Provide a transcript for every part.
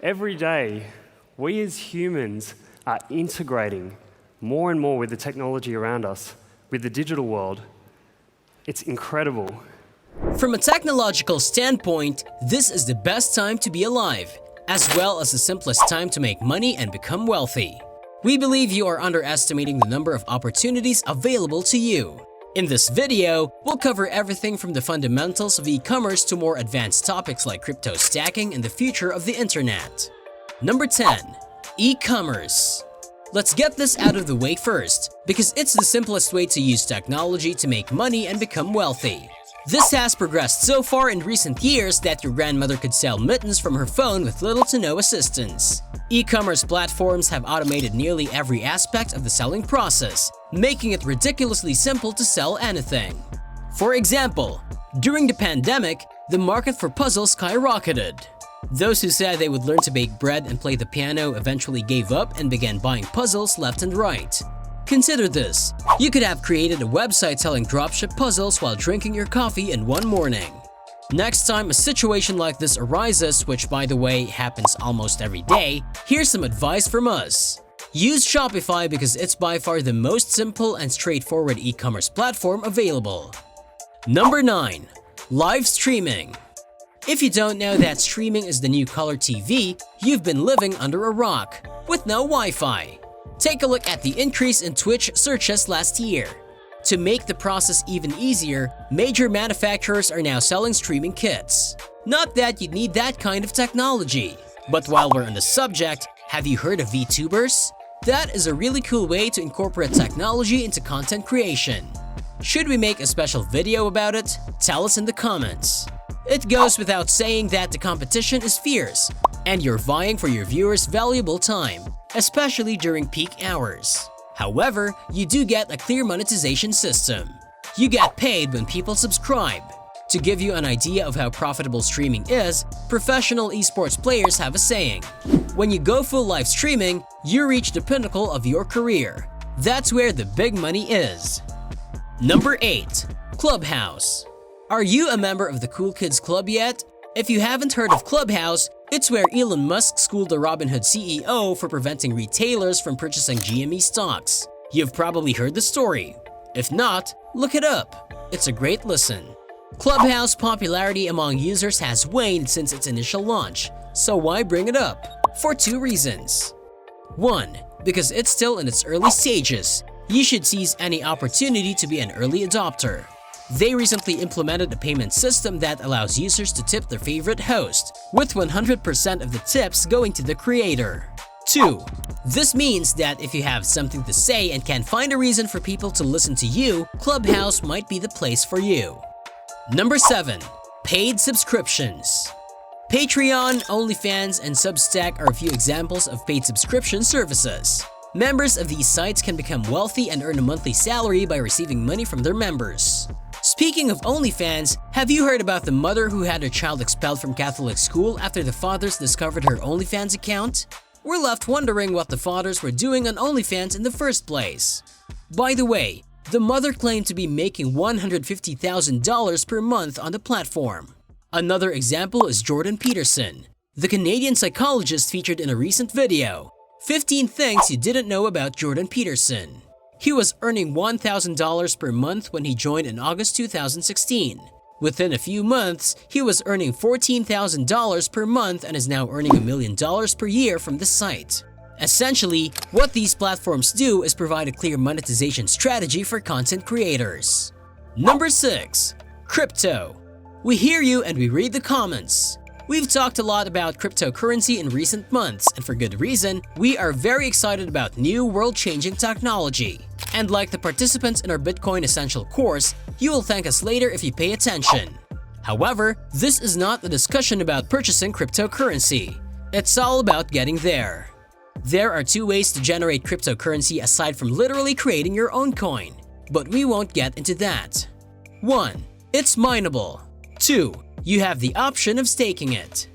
Every day, we as humans are integrating more and more with the technology around us, with the digital world. It's incredible. From a technological standpoint, this is the best time to be alive, as well as the simplest time to make money and become wealthy. We believe you are underestimating the number of opportunities available to you. In this video, we'll cover everything from the fundamentals of e-commerce to more advanced topics like crypto stacking and the future of the internet. Number 10. E-commerce. Let's get this out of the way first, because it's the simplest way to use technology to make money and become wealthy. This has progressed so far in recent years that your grandmother could sell mittens from her phone with little to no assistance. E-commerce platforms have automated nearly every aspect of the selling process, making it ridiculously simple to sell anything. For example, during the pandemic, the market for puzzles skyrocketed. Those who said they would learn to bake bread and play the piano eventually gave up and began buying puzzles left and right. Consider this. You could have created a website selling dropship puzzles while drinking your coffee in one morning. Next time a situation like this arises, which by the way happens almost every day, here's some advice from us. Use Shopify because it's by far the most simple and straightforward e-commerce platform available. Number 9. Live streaming. If you don't know that streaming is the new color TV, you've been living under a rock, with no Wi-Fi. Take a look at the increase in Twitch searches last year. To make the process even easier, major manufacturers are now selling streaming kits. Not that you'd need that kind of technology. But while we're on the subject, have you heard of VTubers? That is a really cool way to incorporate technology into content creation. Should we make a special video about it? Tell us in the comments. It goes without saying that the competition is fierce, and you're vying for your viewers' valuable time, especially during peak hours. However, you do get a clear monetization system. You get paid when people subscribe. To give you an idea of how profitable streaming is, professional esports players have a saying: when you go full live streaming, you reach the pinnacle of your career. That's where the big money is. Number 8. Clubhouse. Are you a member of the Cool Kids Club yet? If you haven't heard of Clubhouse, it's where Elon Musk schooled the Robinhood CEO for preventing retailers from purchasing GME stocks. You've probably heard the story. If not, look it up. It's a great listen. Clubhouse popularity among users has waned since its initial launch, so why bring it up? For 2 reasons. 1. Because it's still in its early stages. You should seize any opportunity to be an early adopter. They recently implemented a payment system that allows users to tip their favorite host, with 100% of the tips going to the creator. 2. This means that if you have something to say and can't find a reason for people to listen to you, Clubhouse might be the place for you. Number 7. Paid subscriptions. Patreon, OnlyFans, and Substack are a few examples of paid subscription services. Members of these sites can become wealthy and earn a monthly salary by receiving money from their members. Speaking of OnlyFans, have you heard about the mother who had her child expelled from Catholic school after the fathers discovered her OnlyFans account? We're left wondering what the fathers were doing on OnlyFans in the first place. By the way, the mother claimed to be making $150,000 per month on the platform. Another example is Jordan Peterson, the Canadian psychologist featured in a recent video. 15 things you didn't know about Jordan Peterson. He was earning $1,000 per month when he joined in August 2016. Within a few months, he was earning $14,000 per month and is now earning $1 million per year from the site. Essentially, what these platforms do is provide a clear monetization strategy for content creators. Number 6. Crypto. We hear you and we read the comments. We've talked a lot about cryptocurrency in recent months, and for good reason. We are very excited about new world-changing technology. And like the participants in our Bitcoin Essential course, you will thank us later if you pay attention. However, this is not a discussion about purchasing cryptocurrency. It's all about getting there. There are 2 ways to generate cryptocurrency aside from literally creating your own coin, but we won't get into that. 1. It's mineable. 2. You have the option of staking it.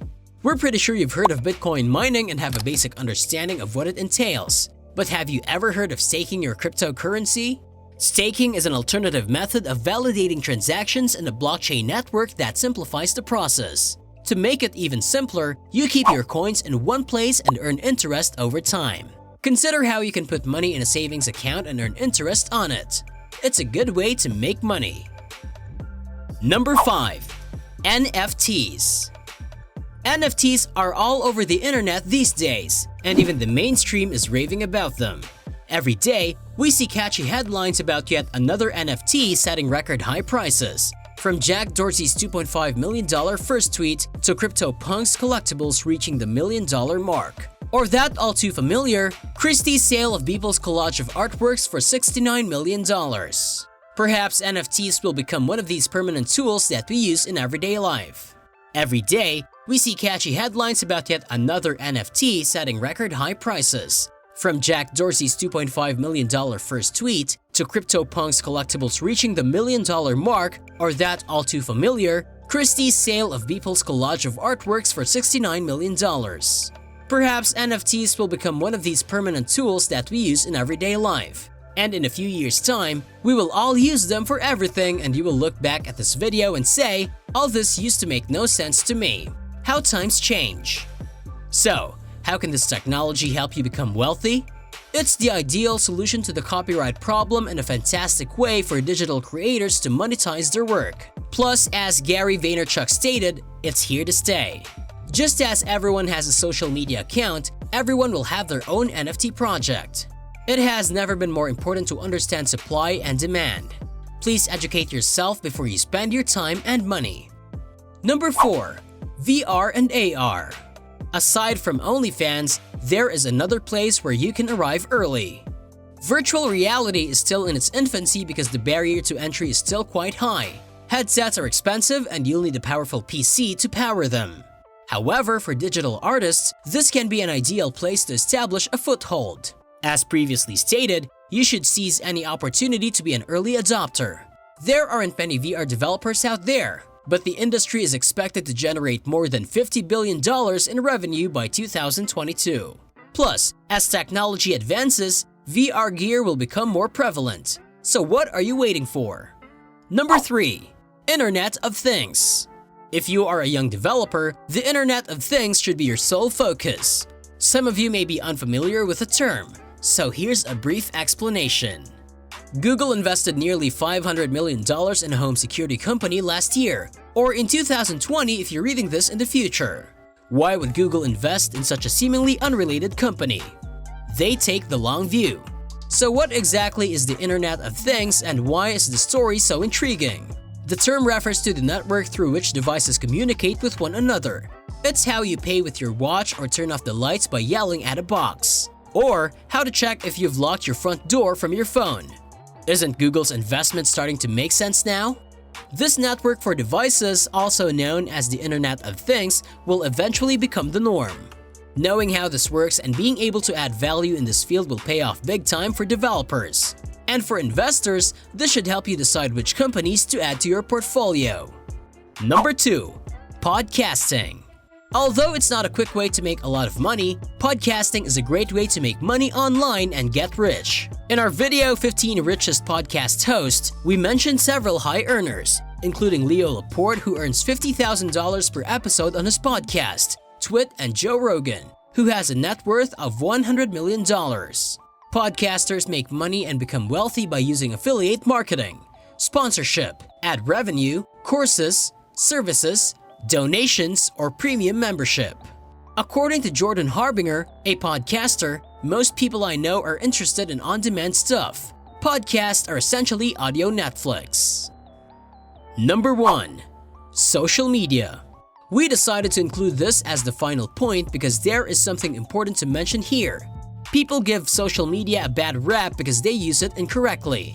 We're pretty sure you've heard of Bitcoin mining and have a basic understanding of what it entails. But have you ever heard of staking your cryptocurrency? Staking is an alternative method of validating transactions in a blockchain network that simplifies the process. To make it even simpler, you keep your coins in one place and earn interest over time. Consider how you can put money in a savings account and earn interest on it. It's a good way to make money. Number 5. NFTs. NFTs are all over the internet these days, and even the mainstream is raving about them. Every day, we see catchy headlines about yet another NFT setting record high prices. From Jack Dorsey's $2.5 million first tweet to CryptoPunks collectibles reaching the $1 million mark. Or that all too familiar, Christie's sale of Beeple's collage of artworks for $69 million. Perhaps NFTs will become one of these permanent tools that we use in everyday life. Every day, we see catchy headlines about yet another NFT setting record high prices. From Jack Dorsey's $2.5 million first tweet to CryptoPunks collectibles reaching the $1 million mark, or that all too familiar, Christie's sale of Beeple's collage of artworks for $69 million. Perhaps NFTs will become one of these permanent tools that we use in everyday life. And in a few years' time, we will all use them for everything, and you will look back at this video and say, all this used to make no sense to me. How times change. So, how can this technology help you become wealthy? It's the ideal solution to the copyright problem and a fantastic way for digital creators to monetize their work. Plus, as Gary Vaynerchuk stated, it's here to stay. Just as everyone has a social media account, everyone will have their own NFT project. It has never been more important to understand supply and demand. Please educate yourself before you spend your time and money. Number 4. VR and AR. Aside from OnlyFans, there is another place where you can arrive early. Virtual reality is still in its infancy because the barrier to entry is still quite high. Headsets are expensive and you'll need a powerful PC to power them. However, for digital artists, this can be an ideal place to establish a foothold. As previously stated, you should seize any opportunity to be an early adopter. There aren't many VR developers out there, but the industry is expected to generate more than $50 billion in revenue by 2022. Plus, as technology advances, VR gear will become more prevalent. So what are you waiting for? Number 3. Internet of Things. If you are a young developer, the Internet of Things should be your sole focus. Some of you may be unfamiliar with the term, so here's a brief explanation. Google invested nearly $500 million in a home security company last year, or in 2020 if you're reading this in the future. Why would Google invest in such a seemingly unrelated company? They take the long view. So what exactly is the Internet of Things and why is the story so intriguing? The term refers to the network through which devices communicate with one another. It's how you pay with your watch or turn off the lights by yelling at a box. Or how to check if you've locked your front door from your phone. Isn't Google's investment starting to make sense now? This network for devices, also known as the Internet of Things, will eventually become the norm. Knowing how this works and being able to add value in this field will pay off big time for developers. And for investors, this should help you decide which companies to add to your portfolio. Number 2. Podcasting. Although it's not a quick way to make a lot of money, podcasting is a great way to make money online and get rich. In our video 15 Richest Podcast Hosts, we mentioned several high earners, including Leo Laporte, who earns $50,000 per episode on his podcast, Twit, and Joe Rogan, who has a net worth of $100 million. Podcasters make money and become wealthy by using affiliate marketing, sponsorship, ad revenue, courses, services, donations, or premium membership. According to Jordan Harbinger, a podcaster, most people I know are interested in on-demand stuff. Podcasts are essentially audio Netflix. Number 1. Social media. We decided to include this as the final point because there is something important to mention here. People give social media a bad rap because they use it incorrectly.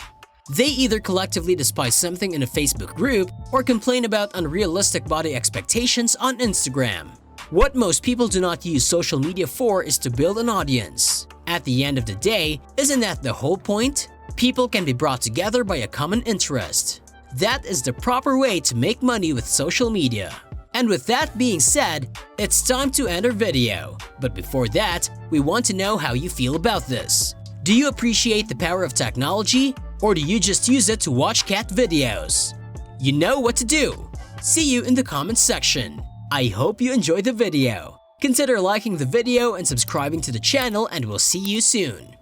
They either collectively despise something in a Facebook group or complain about unrealistic body expectations on Instagram. What most people do not use social media for is to build an audience. At the end of the day, isn't that the whole point? People can be brought together by a common interest. That is the proper way to make money with social media. And with that being said, it's time to end our video. But before that, we want to know how you feel about this. Do you appreciate the power of technology? Or do you just use it to watch cat videos? You know what to do. See you in the comments section. I hope you enjoyed the video. Consider liking the video and subscribing to the channel, and we'll see you soon.